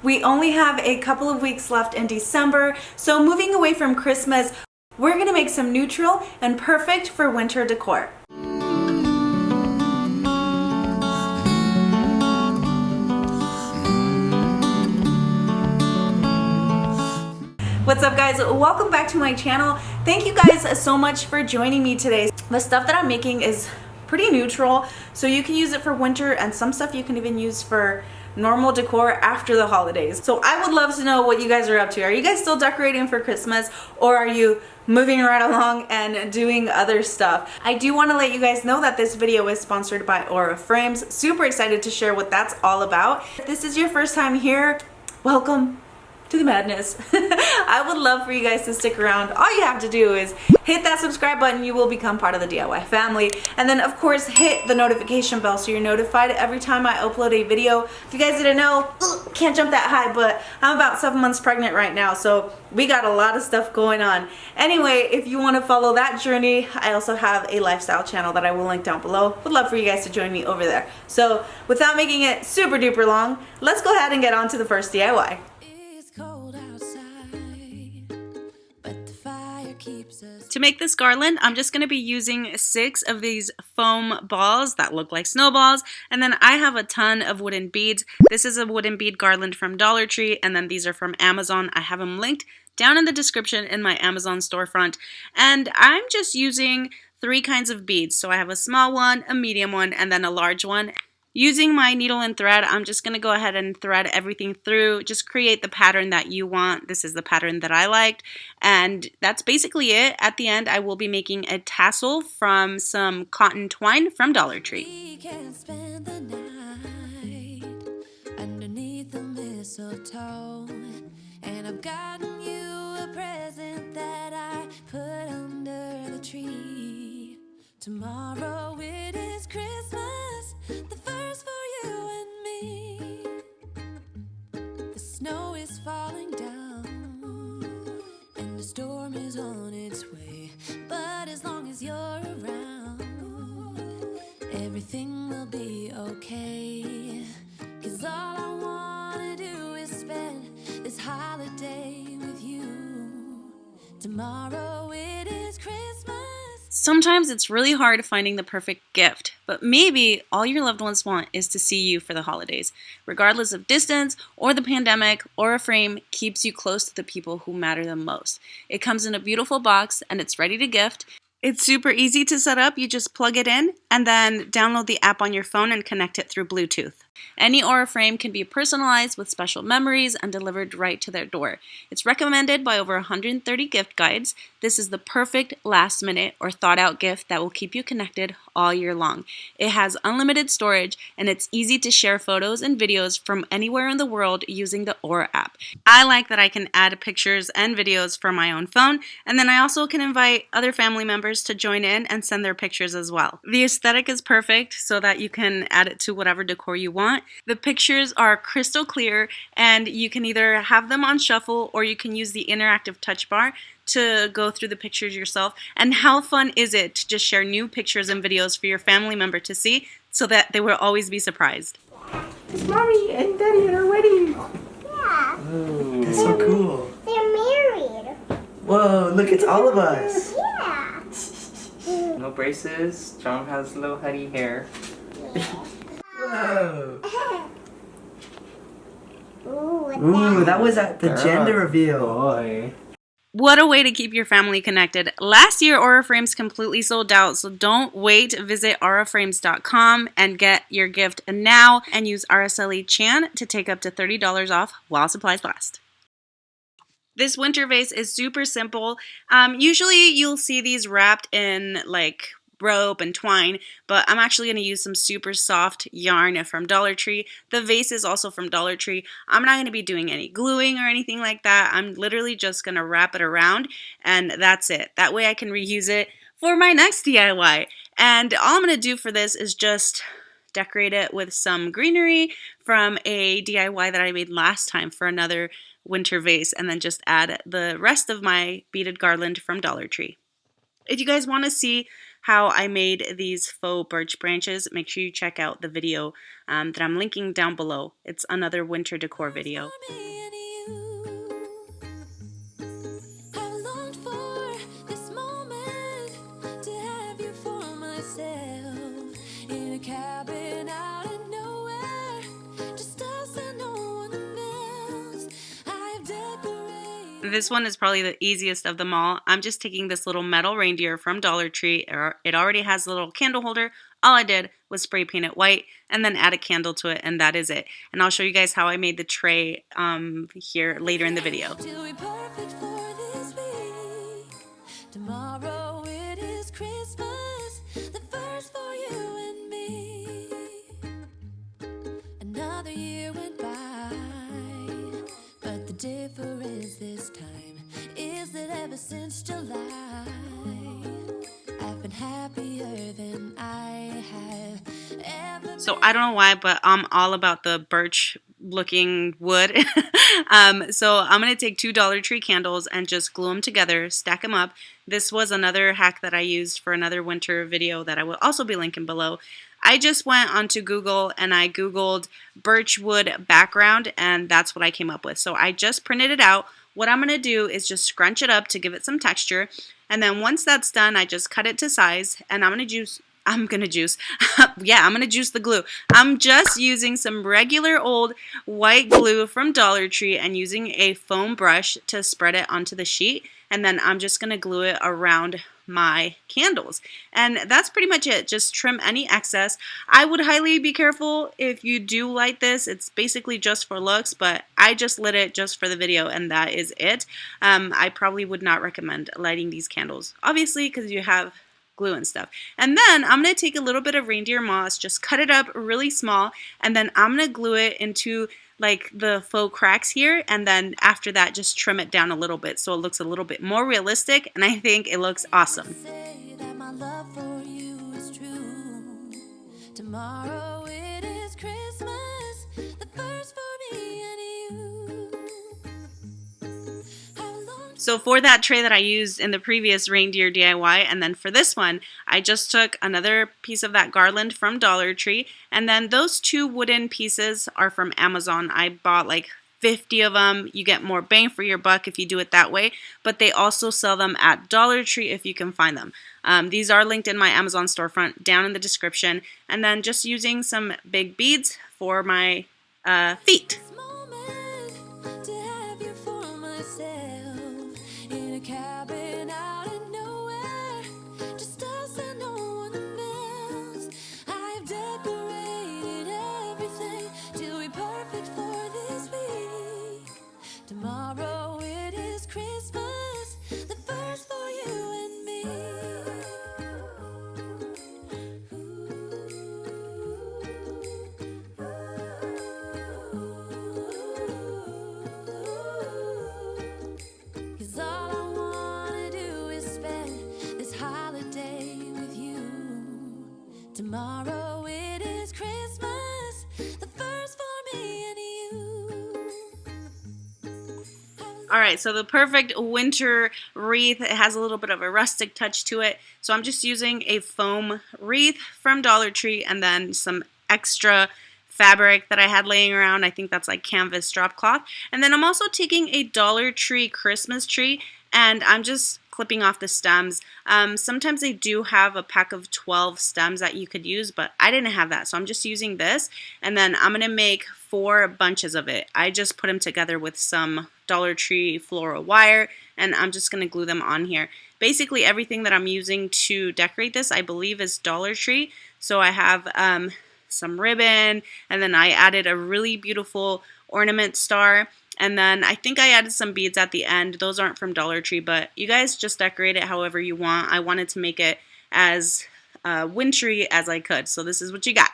We only have a couple of weeks left in December, so moving away from Christmas, we're gonna make some neutral and perfect for winter decor. What's up, guys? Welcome back to my channel. Thank you guys so much for joining me today. The stuff that I'm making is pretty neutral, so you can use it for winter, and some stuff you can even use for normal decor after the holidays. So I would love to know what you guys are up to. Are you guys still decorating for Christmas, or are you moving right along and doing other stuff? I do want to let you guys know that this video is sponsored by Aura Frames. Super excited to share what that's all about. If this is your first time here, welcome to the madness. I would love for you guys to stick around. All you have to do is hit that subscribe button. You will become part of the DIY family. And then of course hit the notification bell so you're notified every time I upload a video. If you guys didn't know, can't jump that high, but I'm about 7 months pregnant right now, so we got a lot of stuff going on. Anyway, if you want to follow that journey, I also have a lifestyle channel that I will link down below. Would love for you guys to join me over there. So without making it super duper long, let's go ahead and get on to the first DIY. To make this garland, I'm just going to be using 6 of these foam balls that look like snowballs, and then I have a ton of wooden beads. This is a wooden bead garland from Dollar Tree, and then these are from Amazon. I have them linked down in the description in my Amazon storefront, and I'm just using 3 kinds of beads. So I have a small one, a medium one, and then a large one. Using my needle and thread, I'm just going to go ahead and thread everything through. Just create the pattern that you want. This is the pattern that I liked. And that's basically it. At the end, I will be making a tassel from some cotton twine from Dollar Tree. We can spend the night underneath the mistletoe. And I've gotten you a present that I put under the tree. Tomorrow it is Christmas, the first for you and me. The snow is falling down, and the storm is on its way. But as long as you're around, everything will be okay. 'Cause all I wanna do is spend this holiday with you. Tomorrow it is Christmas. Sometimes it's really hard finding the perfect gift, but maybe all your loved ones want is to see you for the holidays. Regardless of distance or the pandemic, Aura Frame keeps you close to the people who matter the most. It comes in a beautiful box and it's ready to gift. It's super easy to set up. You just plug it in and then download the app on your phone and connect it through Bluetooth. Any Aura frame can be personalized with special memories and delivered right to their door. It's recommended by over 130 gift guides. This is the perfect last minute or thought out gift that will keep you connected all year long. It has unlimited storage and it's easy to share photos and videos from anywhere in the world using the Aura app. I like that I can add pictures and videos from my own phone, and then I also can invite other family members to join in and send their pictures as well. The aesthetic is perfect so that you can add it to whatever decor you want. The pictures are crystal clear and you can either have them on shuffle or you can use the interactive touch bar to go through the pictures yourself. And how fun is it to just share new pictures and videos for your family member to see so that they will always be surprised. It's Mommy and Daddy at our wedding. Yeah. Oh, that's so cool. They're married. Whoa, look, it's all of us. Yeah. No braces. John has little hoodie hair. Whoa. Ooh, That was at the gender reveal. Boy. What a way to keep your family connected. Last year, Aura Frames completely sold out, so don't wait. Visit auraframes.com and get your gift now and use Araceli Chan to take up to $30 off while supplies last. This winter vase is super simple. Usually you'll see these wrapped in like rope and twine, but I'm actually going to use some super soft yarn from Dollar Tree. The vase is also from Dollar Tree. I'm not going to be doing any gluing or anything like that. I'm literally just going to wrap it around and that's it. That way I can reuse it for my next DIY. And all I'm going to do for this is just decorate it with some greenery from a DIY that I made last time for another winter vase, and then just add the rest of my beaded garland from Dollar Tree. If you guys want to see how I made these faux birch branches, make sure you check out the video that I'm linking down below. It's another winter decor video. This one is probably the easiest of them all. I'm just taking this little metal reindeer from Dollar Tree. It already has a little candle holder. All I did was spray paint it white and then add a candle to it, and that is it. And I'll show you guys how I made the tray here later in the video. Tomorrow it is Christmas, the first for you and me. Another year went by, but the difference this time is that ever since July, I've been happier than I have ever been. So I don't know why, but I'm all about the birch looking wood. So I'm going to take 2 Dollar Tree candles and just glue them together, stack them up. This was another hack that I used for another winter video that I will also be linking below. I just went onto Google and I Googled birch wood background, and that's what I came up with. So I just printed it out. What I'm going to do is just scrunch it up to give it some texture. And then once that's done, I just cut it to size, and I'm going to juice the glue. I'm just using some regular old white glue from Dollar Tree and using a foam brush to spread it onto the sheet. And then I'm just going to glue it around my candles. And that's pretty much it. Just trim any excess. I would highly be careful if you do light this. It's basically just for looks, but I just lit it just for the video, and that is it. I probably would not recommend lighting these candles, obviously, because you have glue and stuff. And then I'm going to take a little bit of reindeer moss, just cut it up really small, and then I'm going to glue it into like the faux cracks here, and then after that just trim it down a little bit so it looks a little bit more realistic, and I think it looks awesome. Say that my love for you is true. Tomorrow it is Christmas, the first for me and you. So for that tray that I used in the previous reindeer DIY, and then for this one, I just took another piece of that garland from Dollar Tree, and then those 2 wooden pieces are from Amazon. I bought like 50 of them. You get more bang for your buck if you do it that way, but they also sell them at Dollar Tree if you can find them. These are linked in my Amazon storefront down in the description, and then just using some big beads for my feet. Tomorrow it is Christmas, the first for you and me. Cause all I wanna do is spend this holiday with you. Tomorrow it is Christmas, the first for me and you. Alright, so the perfect winter wreath, it has a little bit of a rustic touch to it. So I'm just using a foam wreath from Dollar Tree and then some extra fabric that I had laying around. I think that's like canvas drop cloth. And then I'm also taking a Dollar Tree Christmas tree and I'm just clipping off the stems. Sometimes they do have a pack of 12 stems that you could use, but I didn't have that. So I'm just using this, and then I'm going to make 4 bunches of it. I just put them together with some Dollar Tree floral wire, and I'm just going to glue them on here. Basically everything that I'm using to decorate this, I believe, is Dollar Tree. So I have some ribbon, and then I added a really beautiful ornament star. And then I think I added some beads at the end. Those aren't from Dollar Tree, but you guys just decorate it however you want. I wanted to make it as wintry as I could. So this is what you got.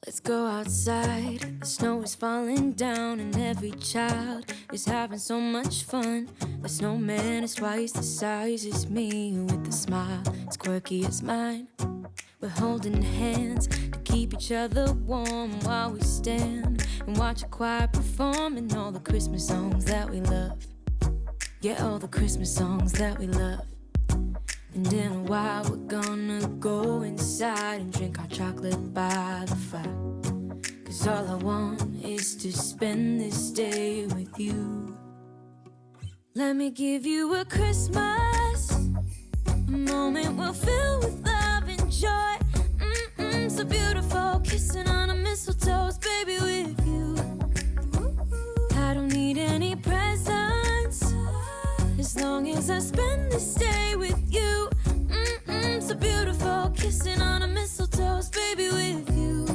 Let's go outside. The snow is falling down and every child is having so much fun. The snowman is twice the size as me, with a smile as quirky as mine. We're holding hands to keep each other warm while we stand and watch a choir performing all the Christmas songs that we love. Yeah, all the Christmas songs that we love. And in a while we're gonna go inside and drink our chocolate by the fire. 'Cause all I want is to spend this day with you. Let me give you a Christmas, a moment we'll fill with love and joy. So beautiful, kissing on a mistletoe, baby, with you. I don't need any presents, as long as I spend this day with you. So beautiful, kissing on a mistletoe, baby, with you.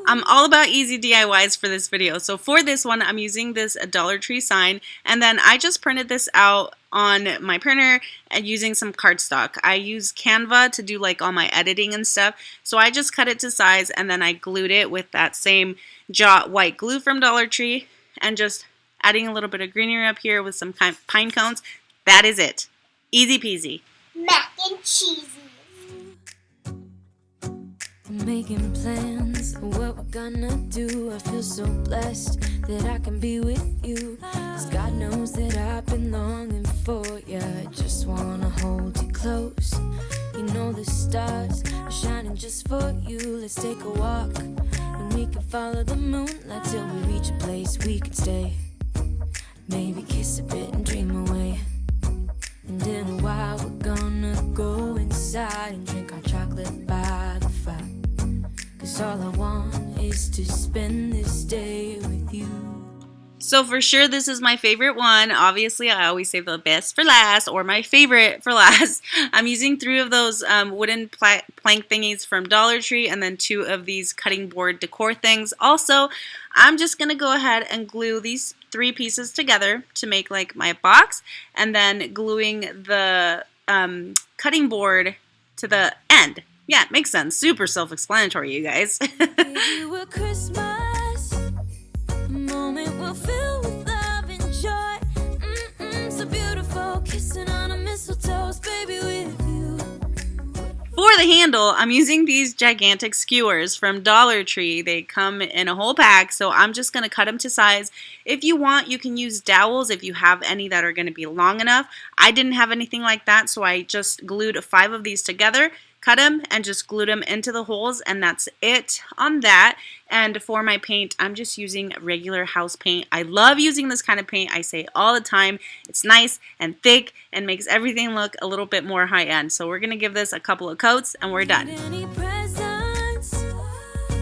I'm all about easy DIYs for this video. So for this one, I'm using this Dollar Tree sign, and then I just printed this out on my printer and using some cardstock. I use Canva to do like all my editing and stuff. So I just cut it to size and then I glued it with that same Jot white glue from Dollar Tree and just adding a little bit of greenery up here with some pine cones. That is it. Easy peasy. Mac and cheesy. Making plans, what we're gonna do. I feel so blessed that I can be with you. 'Cause God knows that I've been longing for you. I just wanna hold you close. You know the stars are shining just for you. Let's take a walk and we can follow the moonlight till we reach a place we can stay. Maybe kiss a bit and dream away. And in a while we're gonna go inside and drink our chocolate by the fire. 'Cause all I want is to spend this day with you. So for sure this is my favorite one. Obviously I always save the best for last, or my favorite for last. I'm using 3 of those wooden plank thingies from Dollar Tree and then 2 of these cutting board decor things. Also, I'm just gonna go ahead and glue these 3 pieces together to make like my box, and then gluing the cutting board to the end. Yeah, it makes sense. Super self-explanatory, you guys. Give you a Christmas, a moment we'll fill with love and joy. So beautiful, kissing on a mistletoe, baby, with you. For the handle, I'm using these gigantic skewers from Dollar Tree. They come in a whole pack, so I'm just going to cut them to size. If you want, you can use dowels if you have any that are going to be long enough. I didn't have anything like that, so I just glued 5 of these together, cut them, and just glued them into the holes, and that's it on that. And for my paint, I'm just using regular house paint. I love using this kind of paint. I say all the time. It's nice and thick and makes everything look a little bit more high-end. So we're going to give this a couple of coats, and we're done. Any presents,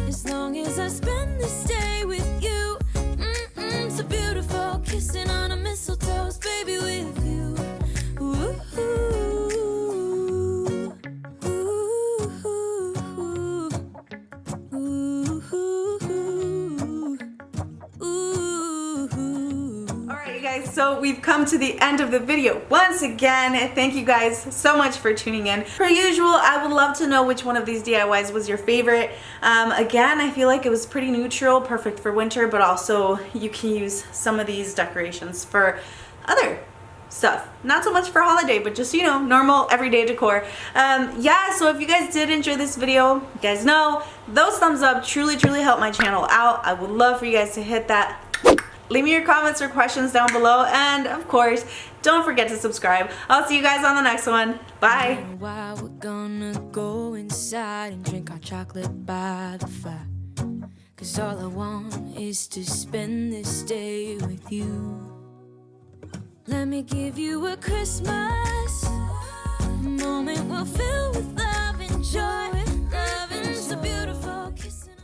as long as I spend this day with you. So beautiful, kissing on a mistletoe, baby, with you. So we've come to the end of the video. Once again, thank you guys so much for tuning in. Per usual, I would love to know which one of these DIYs was your favorite. Again, I feel like it was pretty neutral, perfect for winter, but also you can use some of these decorations for other stuff. Not so much for holiday, but just, you know, normal everyday decor. Yeah, so if you guys did enjoy this video, you guys know those thumbs up truly help my channel out. I would love for you guys to hit that. Leave me your comments or questions down below, and of course, don't forget to subscribe. I'll see you guys on the next one. Bye. While we're gonna go inside and drink our chocolate by the fire. 'Cause all I want is to spend this day with you. Let me give you a Christmas, a moment we'll fill with love and joy.